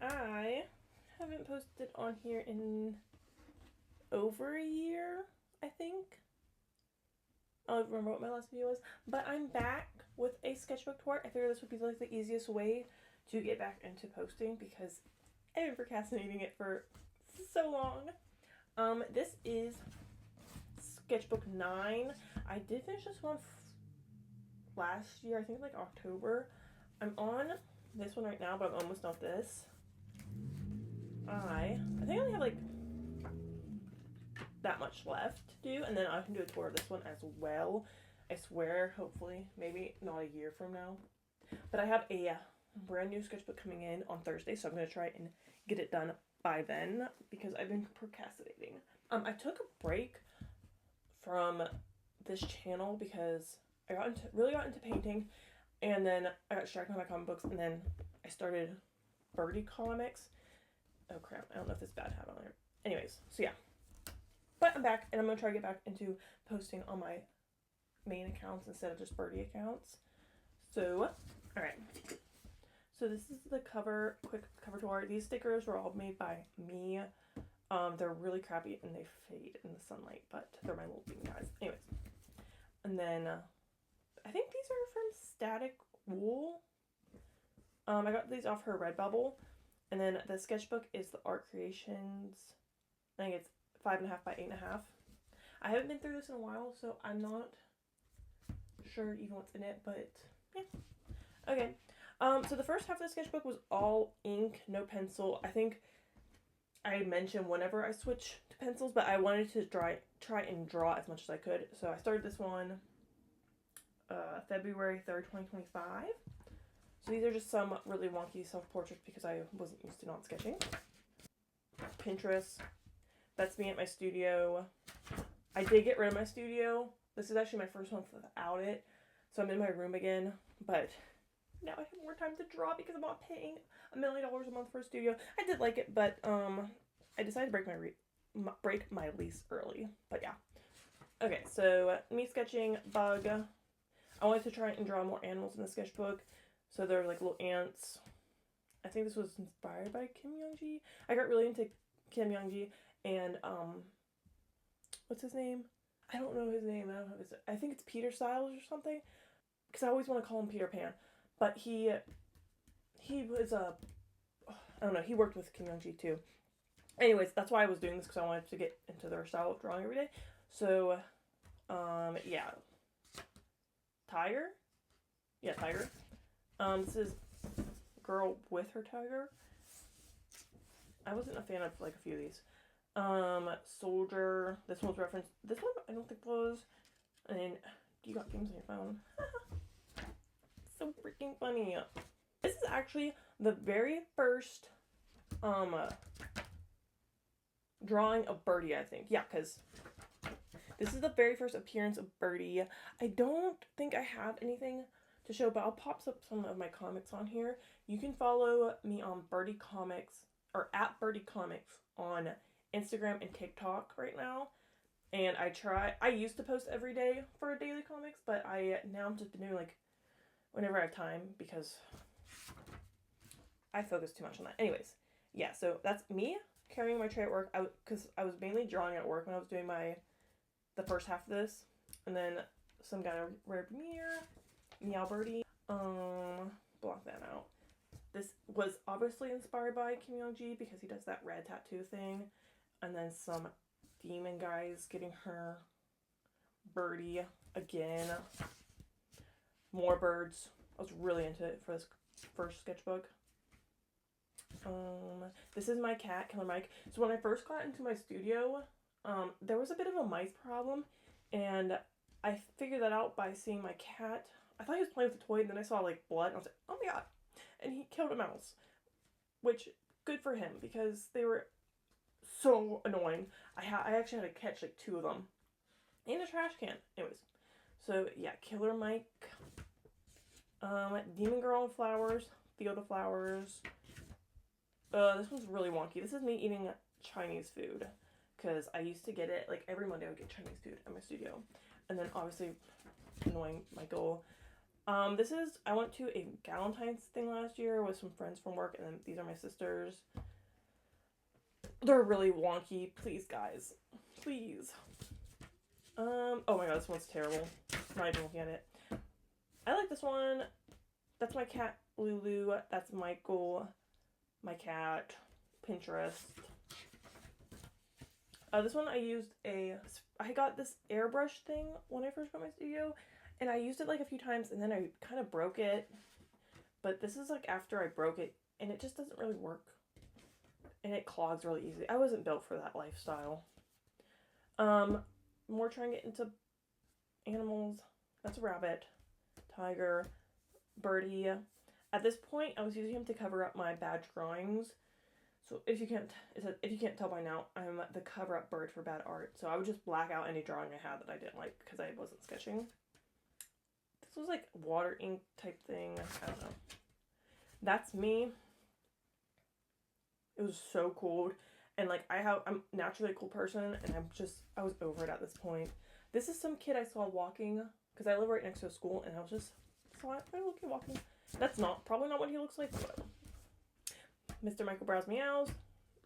I haven't posted on here in over a year, I think. I don't remember what my last video was, but I'm back with a sketchbook tour. I figured this would be like the easiest way to get back into posting because I've been procrastinating it for so long. This is sketchbook 9. I did finish this one last year, I think like October. I'm on this one right now, but I'm almost done with this. I think I only have like that much left to do, and then I can do a tour of this one as well. I swear, hopefully, maybe not a year from now. But I have a brand new sketchbook coming in on Thursday, so I'm going to try and get it done by then because I've been procrastinating. I took a break from this channel because I really got into painting, and then I got distracted by my comic books, and then I started Birdie comics. Oh crap, I don't know if this bad hat on there. Anyways, so yeah. But I'm back, and I'm going to try to get back into posting on my main accounts instead of just Birdie accounts. So, alright. So this is the quick cover tour. These stickers were all made by me. They're really crappy, and they fade in the sunlight, but they're my little bean guys. Anyways. And then, I think these are from Static Wool. I got these off her Redbubble. And then the sketchbook is the Art Creations. I think it's 5.5 by 8.5. I haven't been through this in a while, so I'm not sure even what's in it, but yeah. Okay. So the first half of the sketchbook was all ink, no pencil. I think I mentioned whenever I switch to pencils, but I wanted to try and draw as much as I could. So I started this one February 3rd, 2025. So these are just some really wonky self-portraits because I wasn't used to not sketching. Pinterest. That's me at my studio. I did get rid of my studio. This is actually my first one without it. So I'm in my room again. But now I have more time to draw because I'm not paying $1 million a month for a studio. I did like it, but I decided to break my lease early. But yeah. Okay, so me sketching bug. I wanted to try and draw more animals in the sketchbook. So they're like little ants. I think this was inspired by Kim Young-ji. I got really into Kim Young-ji and what's his name? I don't know his name. I think it's Peter Styles or something. Because I always want to call him Peter Pan. But he was I don't know, he worked with Kim Young-ji too. Anyways, that's why I was doing this, because I wanted to get into their style of drawing every day. So yeah. Tiger? Yeah, tiger. This is girl with her tiger. I wasn't a fan of like a few of these. Soldier. This one's referenced. This one I don't think was. And then you got games on your phone. So freaking funny. This is actually the very first drawing of Birdie, I think. Yeah, because this is the very first appearance of Birdie. I don't think I have anything to show, but I'll pop up some of my comics on here. You can follow me on Birdie Comics, or at Birdie Comics on Instagram and TikTok right now. And I used to post every day for a daily comics, but now I'm just been doing like whenever I have time because I focus too much on that. Anyways, yeah, so that's me carrying my tray at work. Because I was mainly drawing at work when I was doing the first half of this. And then some guy rare premiere. Meow Birdie. Block that out. This was obviously inspired by Kim Young-ji because he does that red tattoo thing. And then some demon guys getting her Birdie again. More birds. I was really into it for this first sketchbook. This is my cat, Killer Mike. So when I first got into my studio, there was a bit of a mice problem. And I figured that out by seeing my cat. I thought he was playing with a toy, and then I saw like blood, and I was like, oh my god. And he killed a mouse. Which, good for him, because they were so annoying. I actually had to catch like 2 of them in a trash can. Anyways, so yeah, Killer Mike, Demon Girl and Flowers, Field of Flowers. This one's really wonky. This is me eating Chinese food, because I used to get it, like every Monday I would get Chinese food at my studio. And then obviously, annoying Michael. This is, I went to a Galentine's thing last year with some friends from work, and then these are my sisters. They're really wonky. Please, guys. Please. Oh my god, this one's terrible. I'm not even looking at it. I like this one. That's my cat, Lulu. That's Michael. My cat. Pinterest. This one I got this airbrush thing when I first got my studio, and I used it like a few times, and then I kind of broke it. But this is like after I broke it, and it just doesn't really work. And it clogs really easily. I wasn't built for that lifestyle. More trying to get into animals. That's a rabbit. Tiger. Birdie. At this point, I was using him to cover up my bad drawings. So if you can't tell by now, I'm the cover-up bird for bad art. So I would just black out any drawing I had that I didn't like because I wasn't sketching. This was like water ink type thing. I don't know. That's me. It was so cold. And like I'm naturally a cool person, and I was over it at this point. This is some kid I saw walking because I live right next to a school, and I was just walking. That's probably not what he looks like. But whatever. Mr. Michael Brow's Meows,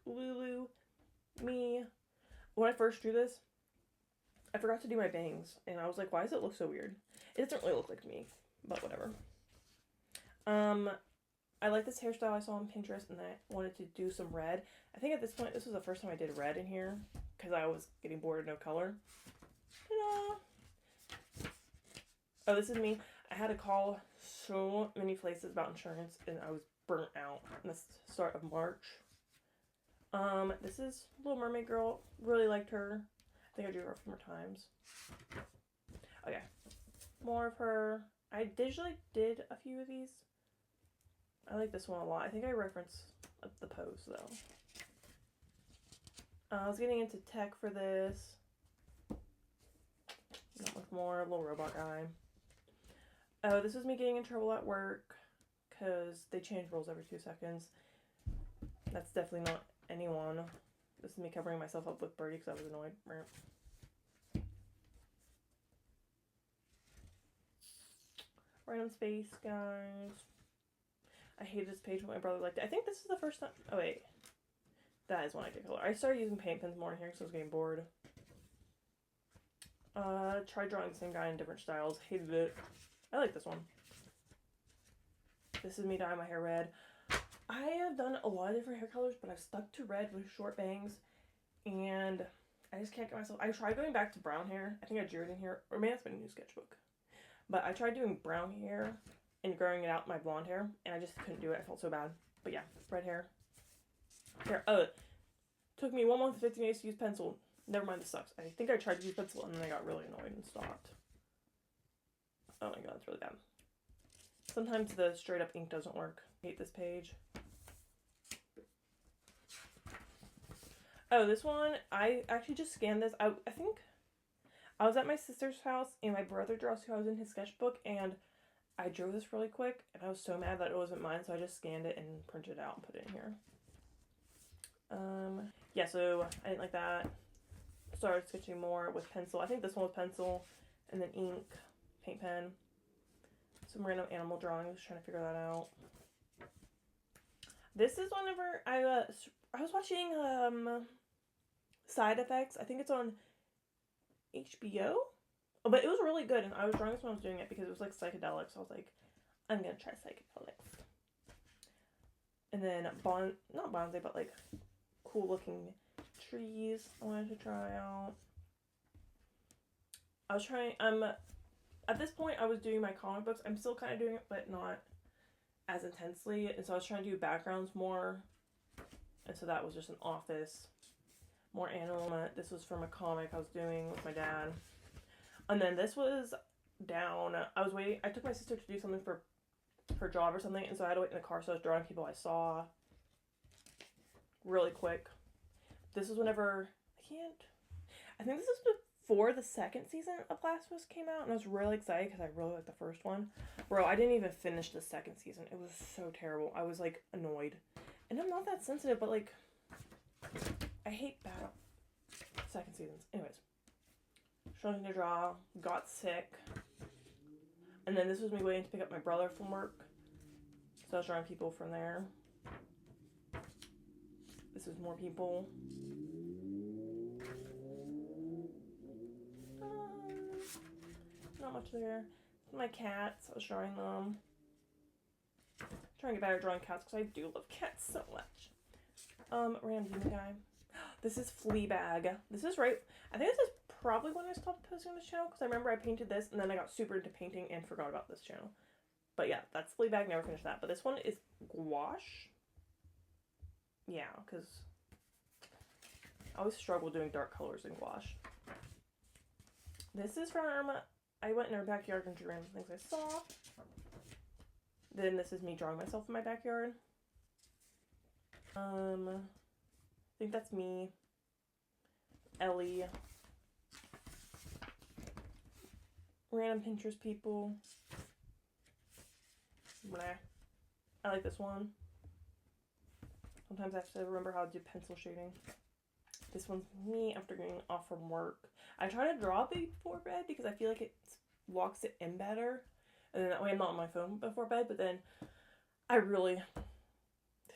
Lulu, me. When I first drew this, I forgot to do my bangs, and I was like, why does it look so weird? It doesn't really look like me, but whatever. I like this hairstyle I saw on Pinterest, and I wanted to do some red. I think at this point, this was the first time I did red in here, because I was getting bored of no color. Ta-da! Oh, this is me. I had to call so many places about insurance, and I was burnt out in the start of March. This is Little Mermaid Girl. Really liked her. I think I drew her a few more times. Okay. More of her. I digitally did a few of these. I like this one a lot. I think I referenced the pose, though. I was getting into tech for this. Not much more. Little robot guy. Oh, this is me getting in trouble at work because they change rules every 2 seconds. That's definitely not anyone. This is me covering myself up with Birdie because I was annoyed. Random space, guys. I hated this page, but my brother liked it. I think this is the first time. Oh, wait. That is when I did color. I started using paint pens more in here because I was getting bored. Tried drawing the same guy in different styles. Hated it. I like this one. This is me dyeing my hair red. I have done a lot of different hair colors, but I've stuck to red with short bangs, and I just can't get myself. I tried going back to brown hair. I think I drew it in here, or maybe that's my new sketchbook. But I tried doing brown hair and growing it out my blonde hair, and I just couldn't do it. I felt so bad. But yeah, red hair. Oh, it took me 1 month and 15 days to use pencil. Never mind, this sucks. I think I tried to use pencil, and then I got really annoyed and stopped. Oh my god, it's really bad. Sometimes the straight up ink doesn't work. I hate this page. Oh, this one, I actually just scanned this. I think I was at my sister's house, and my brother draws who I was in his sketchbook, and I drew this really quick, and I was so mad that it wasn't mine, so I just scanned it and printed it out and put it in here. Yeah, so I didn't like that. Started sketching more with pencil. I think this one was pencil, and then ink, paint pen. Some random animal drawings, trying to figure that out. This is whenever I was watching Side Effects. I think it's on HBO. Oh, but it was really good, and I was drawing this when I was doing it because it was like psychedelic, so I was like, I'm gonna try psychedelics. And then not bonsai, but like cool looking trees I wanted to try out. I was trying, at this point I was doing my comic books. I'm still kind of doing it, but not as intensely, and so I was trying to do backgrounds more, and so that was just an office. More animal. This was from a comic I was doing with my dad. And then this was down. I was waiting. I took my sister to do something for her job or something, and so I had to wait in the car, so I was drawing people I saw really quick. This was whenever, I think this is before the second season of Blasphemous came out, and I was really excited because I really liked the first one. Bro, I didn't even finish the second season. It was so terrible. I was like annoyed. And I'm not that sensitive, but like, I hate bad second seasons. Anyways. Struggling to draw, got sick. And then this was me waiting to pick up my brother from work. So I was drawing people from there. This is more people. Not much there. My cats, I was drawing them. I'm trying to get better at drawing cats because I do love cats so much. Random demon guy. This is Fleabag. This is right. I think this is probably when I stopped posting on this channel because I remember I painted this and then I got super into painting and forgot about this channel. But yeah, that's Fleabag. Never finished that. But this one is gouache. Yeah, because I always struggle doing dark colors in gouache. This is from I went in her backyard and drew random things I saw. Then this is me drawing myself in my backyard. I think that's me. Ellie. Random Pinterest people. Blah. I like this one. Sometimes I have to remember how to do pencil shading. This one's me after getting off from work. I try to draw before bed because I feel like it locks it in better. And then that way I'm not on my phone before bed. But then I really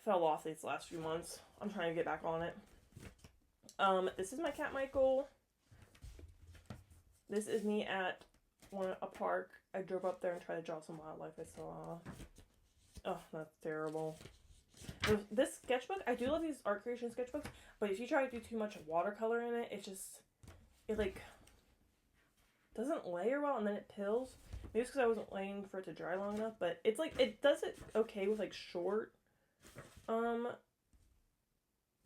fell off these last few months. I'm trying to get back on it. This is my cat Michael. This is me at a park. I drove up there and tried to draw some wildlife I saw. Oh, that's terrible. This sketchbook, I do love these art creation sketchbooks, but if you try to do too much watercolor in it, it like doesn't layer well and then it pills. Maybe it's because I wasn't waiting for it to dry long enough, but it's like, it does it okay with like short, like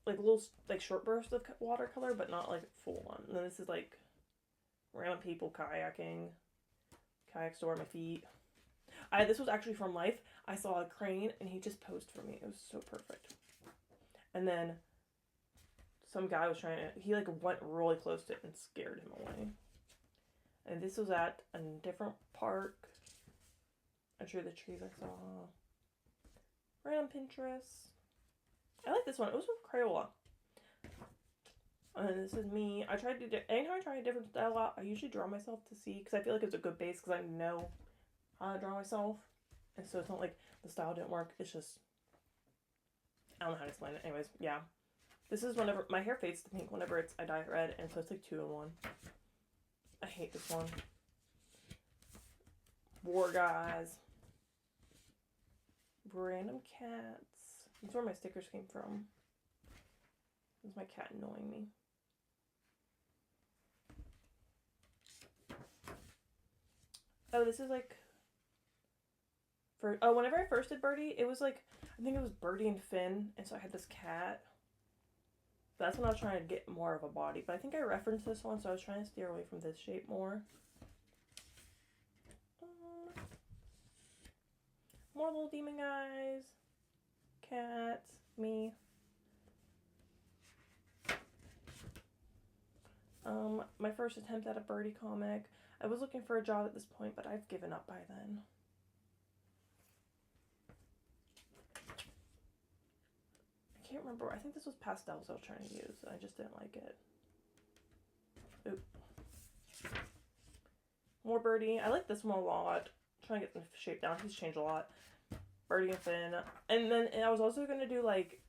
little like short bursts of watercolor, but not like full on. And then this is like random people kayaking, kayak store at my feet. This was actually from Life. I saw a crane and he just posed for me. It was so perfect. And then some guy was he like went really close to it and scared him away. And this was at a different park. I drew the trees I saw. Random Pinterest. I like this one. It was with Crayola. And this is me. I tried to do, anytime I try a different style out, I usually draw myself to see, because I feel like it's a good base, because I know how to draw myself. And so it's not like the style didn't work. It's just, I don't know how to explain it. Anyways, yeah. This is whenever, my hair fades to pink whenever I dye it red, and so it's like 2 in 1. I hate this one. War guys. Random cats. That's where my stickers came from. This is my cat annoying me. Oh, this is like whenever I first did Birdie, it was like, I think it was Birdie and Finn, and so I had this cat. That's when I was trying to get more of a body, but I think I referenced this one, so I was trying to steer away from this shape more. More little demon guys. Cats. Me. My first attempt at a Birdie comic. I was looking for a job at this point, but I've given up by then. I can't remember. I think this was pastels I was trying to use. I just didn't like it. Oop. More Birdie. I like this one a lot. I'm trying to get the shape down. He's changed a lot. Birdie and Finn. And then I was also going to do like,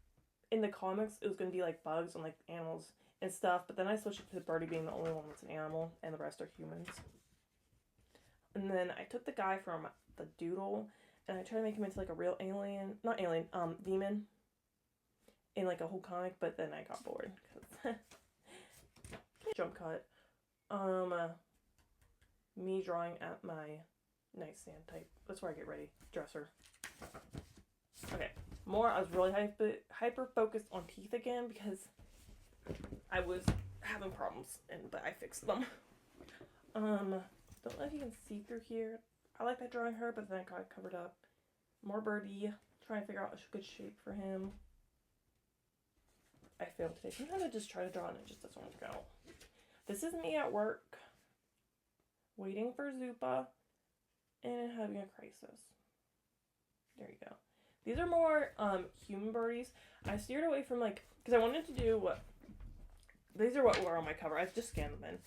in the comics, it was going to be like bugs and like animals and stuff. But then I switched it to Birdie being the only one that's an animal and the rest are humans. And then I took the guy from the doodle and I tried to make him into like a real alien, not alien, demon in like a whole comic, but then I got bored. Jump cut. Me drawing at my nightstand type. That's where I get ready. Dresser. Okay. More, I was really hyper focused on teeth again because I was having problems, but I fixed them. Don't know if you can see through here. I like that drawing her, but then I got it covered up. More Birdie. Trying to figure out a good shape for him. I failed today. Sometimes I just try to draw and it just doesn't work out. This is me at work. Waiting for Zupa. And having a crisis. There you go. These are more human birdies. I steered away from like, because I wanted to do what, these are what were on my cover. I just scanned them in.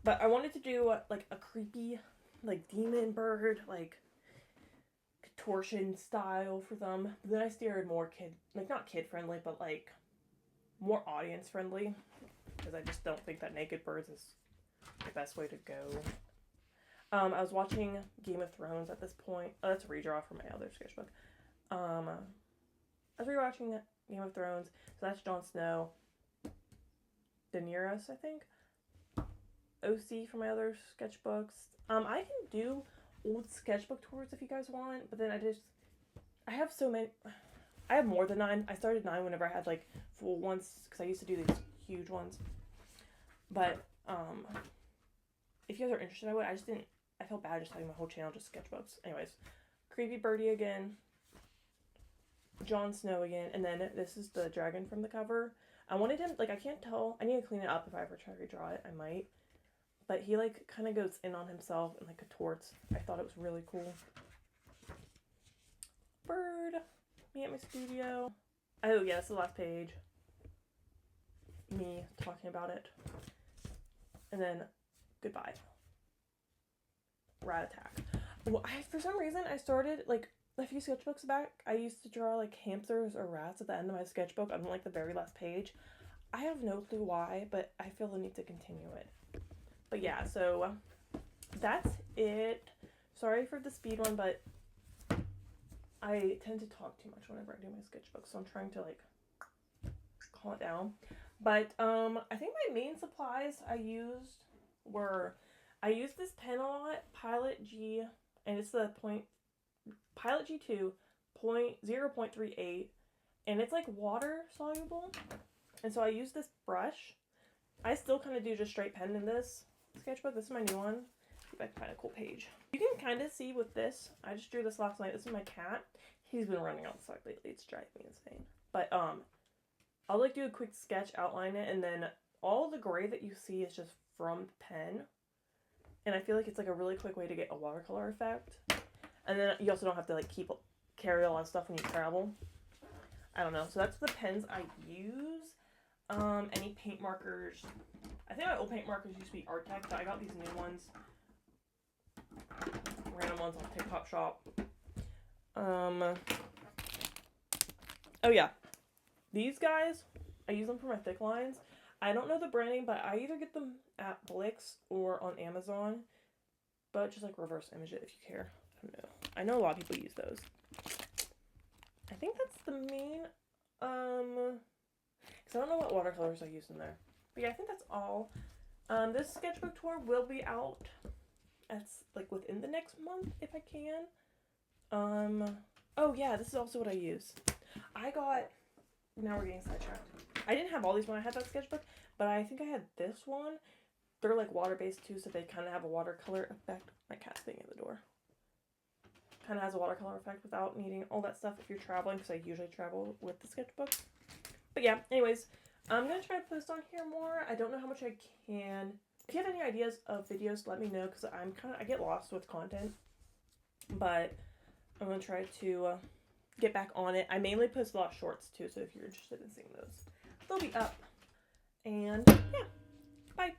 But I wanted to do like a creepy like demon bird, like contortion style for them. But then I steered more not kid friendly, but like more audience friendly, because I just don't think that naked birds is the best way to go. I was watching Game of Thrones at this point. Oh, that's a redraw from my other sketchbook. I was rewatching Game of Thrones, so that's Jon Snow. Daenerys, I think. OC for my other sketchbooks. I can do old sketchbook tours if you guys want, but then I have so many. I have more than 9. I started 9 whenever I had like full ones, because I used to do these huge ones. But if you guys are interested, I would. I felt bad just having my whole channel just sketchbooks. Anyways, Creepy Birdie again. Jon Snow again, and then this is the dragon from the cover. I wanted him, like, I can't tell. I need to clean it up. If I ever try to redraw it, I might. But he, like, kind of goes in on himself and, like, contorts. I thought it was really cool. Bird. Me at my studio. Oh, yeah, that's the last page. Me talking about it. And then, goodbye. Rat attack. Well, for some reason, I started, like, a few sketchbooks back, I used to draw like hamsters or rats at the end of my sketchbook on like the very last page. I have no clue why, but I feel the need to continue it. But yeah, so that's it. Sorry for the speed one, but I tend to talk too much whenever I do my sketchbook, so I'm trying to like calm it down. But I think my main supplies I used this pen a lot, Pilot G, and it's the Pilot G2 0.38, and it's like water soluble, and so I use this brush. I still kind of do just straight pen in this sketchbook. This is my new one. See if I can find a cool page. You can kind of see with this, I just drew this last night. This is my cat. He's been running outside lately. It's driving me insane. But I'll like do a quick sketch, outline it, and then all the gray that you see is just from pen, and I feel like it's like a really quick way to get a watercolor effect. And then you also don't have to like carry a lot of stuff when you travel. I don't know. So that's the pens I use. Any paint markers. I think my old paint markers used to be Artec, but I got these new ones. Random ones on TikTok Shop. Oh yeah. These guys, I use them for my thick lines. I don't know the branding, but I either get them at Blix or on Amazon. But just like reverse image it if you care. I know a lot of people use those. I think that's the main, because I don't know what watercolors I use in there. But yeah, I think that's all. This sketchbook tour will be out as, like, within the next month, if I can. Oh yeah, this is also what I use. Now we're getting sidetracked. I didn't have all these when I had that sketchbook, but I think I had this one. They're, like, water-based, too, so they kind of have a watercolor effect. My cat's being in the door. Kind of has a watercolor effect without needing all that stuff if you're traveling, because I usually travel with the sketchbook. But yeah, anyways, I'm going to try to post on here more. I don't know how much I can. If you have any ideas of videos, let me know, because I get lost with content. But I'm going to try to get back on it. I mainly post a lot of shorts too, so if you're interested in seeing those, they'll be up. And yeah, bye.